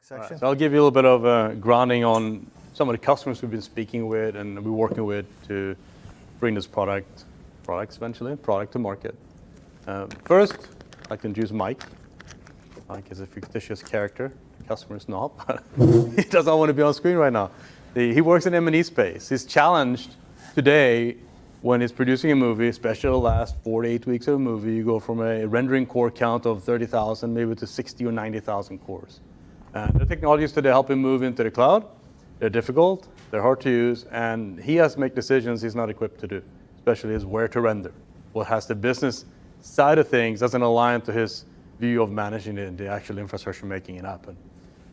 section. Right, so I'll give you a little bit of grounding on some of the customers we've been speaking with and we're working with to bring this product to market. First, I'd like to introduce Mike. Mike is a fictitious character. The customer is not, but he does not want to be on screen right now. He works in M&E space. He's challenged today when he's producing a movie, especially the last 4 to 8 weeks of a movie, you go from a rendering core count of 30,000 maybe to 60 or 90,000 cores. The technologies today help him move into the cloud. They're difficult, they're hard to use, and he has to make decisions he's not equipped to do, especially is where to render. What has the business side of things doesn't align to his view of managing it and the actual infrastructure making it happen.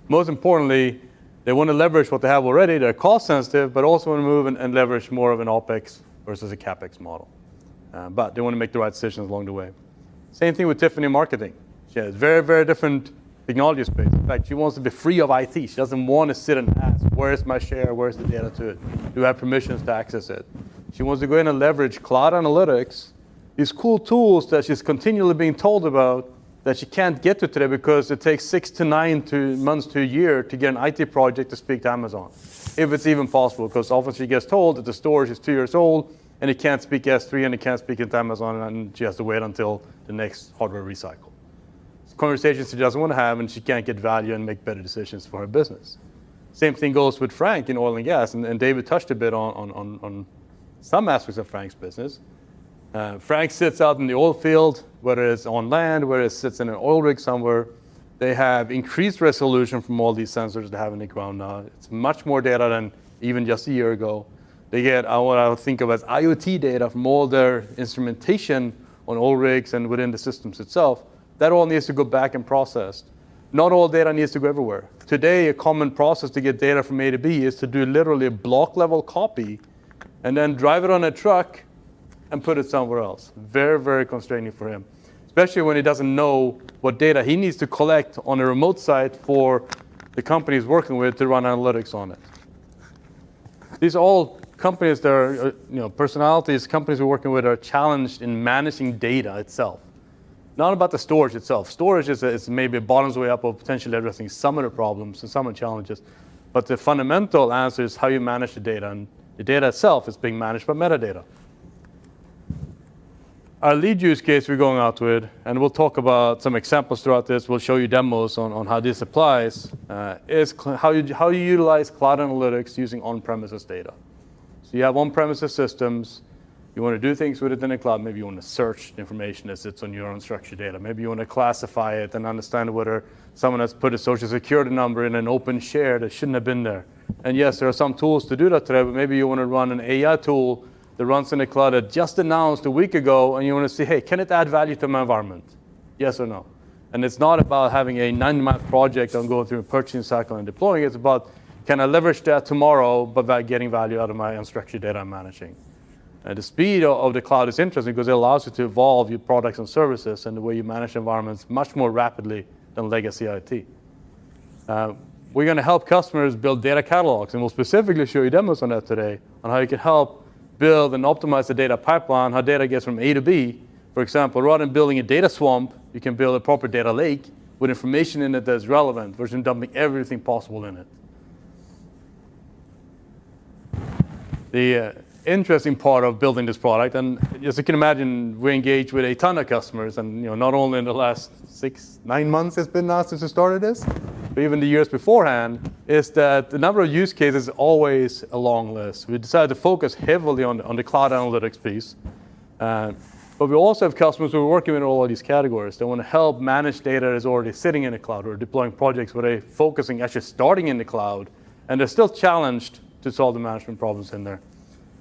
Most importantly, they want to leverage what they have already. They're cost sensitive, but also want to move and leverage more of an OpEx versus a CapEx model. But they want to make the right decisions along the way. Same thing with Tiffany Marketing. She has very, very different technology space. In fact, she wants to be free of IT. She doesn't want to sit and ask, where's my share, where's the data to it? Do I have permissions to access it? She wants to go in and leverage cloud analytics, these cool tools that she's continually being told about that she can't get to today because it takes 6 to 9 months to a year to get an IT project to speak to Amazon. If it's even possible, because often she gets told that the storage is 2 years old and it can't speak S3 and it can't speak into Amazon and she has to wait until the next hardware recycle. It's conversations she doesn't want to have and she can't get value and make better decisions for her business. Same thing goes with Frank in oil and gas, and David touched a bit on some aspects of Frank's business. Frank sits out in the oil field, whether it's on land, whether it sits in an oil rig somewhere. They have increased resolution from all these sensors they have in the ground now. It's much more data than even just a year ago. They get what I would think of as IoT data from all their instrumentation on oil rigs and within the systems itself. That all needs to go back and processed. Not all data needs to go everywhere. Today, a common process to get data from A to B is to do literally a block level copy and then drive it on a truck and put it somewhere else. Very, very constraining for him, especially when he doesn't know what data he needs to collect on a remote site for the company he's working with to run analytics on it. These are all companies that are, personalities, companies we're working with are challenged in managing data itself. Not about the storage itself. Storage is maybe a bottoms way up of potentially addressing some of the problems and some of the challenges, but the fundamental answer is how you manage the data, and the data itself is being managed by metadata. Our lead use case we're going out with, and we'll talk about some examples throughout this, we'll show you demos on how this applies, is how you utilize cloud analytics using on-premises data. So you have on-premises systems, you want to do things with it in the cloud, maybe you want to search information that sits on your unstructured data, maybe you want to classify it and understand whether someone has put a social security number in an open share that shouldn't have been there. And yes, there are some tools to do that today, but maybe you want to run an AI tool that runs in the cloud that just announced a week ago, and you want to see, hey, can it add value to my environment? Yes or no? And it's not about having a 9-month project on going through a purchasing cycle and deploying it. It's about, can I leverage that tomorrow by getting value out of my unstructured data I'm managing? The speed of the cloud is interesting because it allows you to evolve your products and services and the way you manage environments much more rapidly than legacy IT. We're going to help customers build data catalogs, and we'll specifically show you demos on that today, on how you can help build and optimize the data pipeline, how data gets from A to B. For example, rather than building a data swamp, you can build a proper data lake with information in it that's relevant versus dumping everything possible in it. The interesting part of building this product, and as you can imagine, we engage with a ton of customers, and not only in the last 6-9 months it's been now since we started this, but even the years beforehand, is that the number of use cases is always a long list. We decided to focus heavily on the cloud analytics piece, but we also have customers who are working in all of these categories. They want to help manage data that is already sitting in the cloud, or deploying projects where they're focusing actually starting in the cloud, and they're still challenged to solve the management problems in there.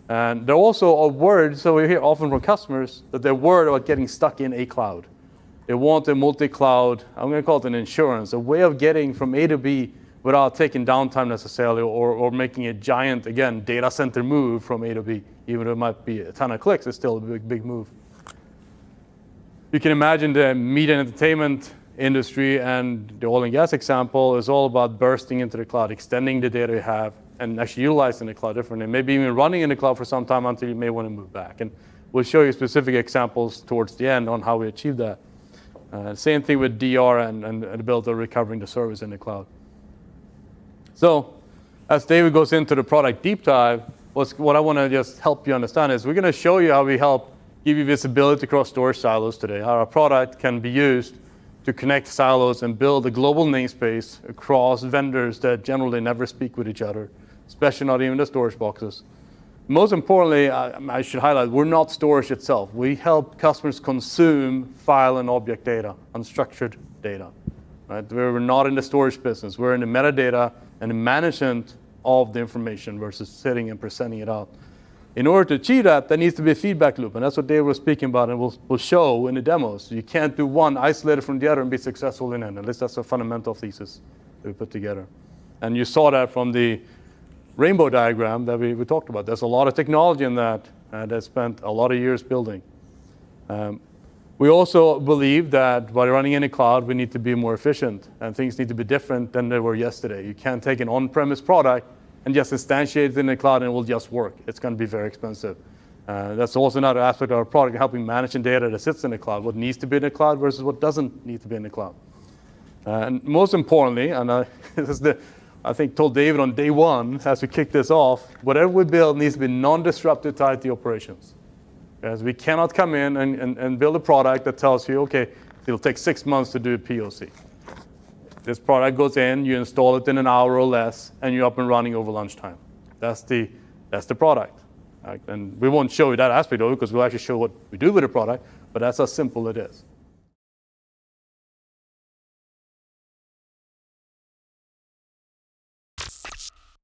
And they're also worried, so we hear often from customers that they're worried about getting stuck in a cloud. They want a multi-cloud, I'm going to call it an insurance, a way of getting from A to B without taking downtime necessarily, or making a giant, again, data center move from A to B. Even though it might be a ton of clicks, it's still a big, big move. You can imagine the media and entertainment industry, and the oil and gas example is all about bursting into the cloud, extending the data you have, and actually utilizing the cloud differently, maybe even running in the cloud for some time until you may want to move back. And we'll show you specific examples towards the end on how we achieve that. Same thing with DR and the ability of recovering the service in the cloud. So as David goes into the product deep dive, what I want to just help you understand is we're going to show you how we help give you visibility across storage silos today, how our product can be used to connect silos and build a global namespace across vendors that generally never speak with each other, especially not even the storage boxes. Most importantly, I should highlight, we're not storage itself. We help customers consume file and object data, unstructured data. Right? We're not in the storage business. We're in the metadata and the management of the information versus sitting and presenting it out. In order to achieve that, there needs to be a feedback loop, and that's what Dave was speaking about, and we'll show in the demos. You can't do one isolated from the other and be successful in it. At least that's a fundamental thesis that we put together. And you saw that from the rainbow diagram that we talked about. There's a lot of technology in that that spent a lot of years building. We also believe that by running in the cloud, we need to be more efficient, and things need to be different than they were yesterday. You can't take an on-premise product and just instantiate it in the cloud and it will just work. It's going to be very expensive. That's also another aspect of our product, helping manage the data that sits in the cloud, what needs to be in the cloud versus what doesn't need to be in the cloud. And most importantly, and this is I think told David on day one as we kick this off, whatever we build needs to be non-disruptive tied to operations. As we cannot come in and build a product that tells you, okay, it'll take 6 months to do a POC. This product goes in, you install it in an hour or less, and you're up and running over lunchtime. That's the product. Right? And we won't show you that aspect of it because we'll actually show what we do with the product, but that's how simple it is.